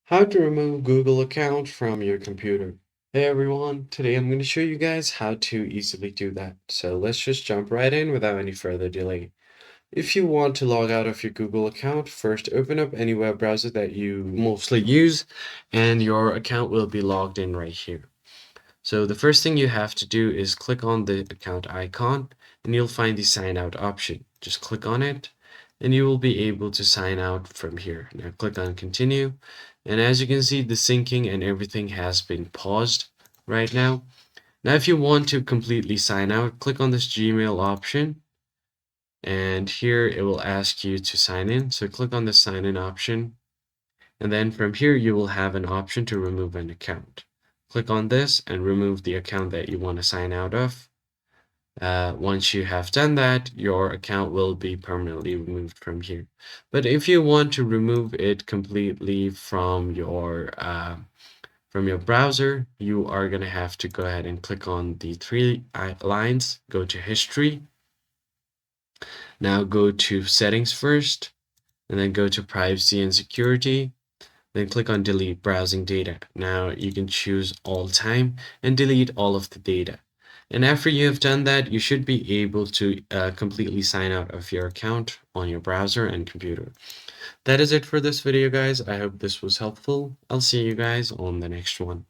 How to remove Google account from your computer. Hey everyone, today I'm going to show you guys how to easily do that. So let's just jump right in without any further delay. If you want to log out of your Google account, first open up any web browser that you mostly use and your account will be logged in right here. So the first thing you have to do is click on the account icon and you'll find the sign out option. Just click on it and you will be able to sign out from here. Now click on continue. And as you can see, the syncing and everything has been paused right now. Now, if you want to completely sign out, click on this Gmail option. And here it will ask you to sign in. So click on the sign in option. And then from here, you will have an option to remove an account. Click on this and remove the account that you want to sign out of. Once you have done that, your account will be permanently removed from here. But if you want to remove it completely from your browser, you are going to have to go ahead and click on the three lines, go to history. Now go to settings first, and then go to privacy and security. Then click on delete browsing data. Now you can choose all time and delete all of the data. And after you have done that, you should be able to completely sign out of your account on your browser and computer. That is it for this video, guys. I hope this was helpful. I'll see you guys on the next one.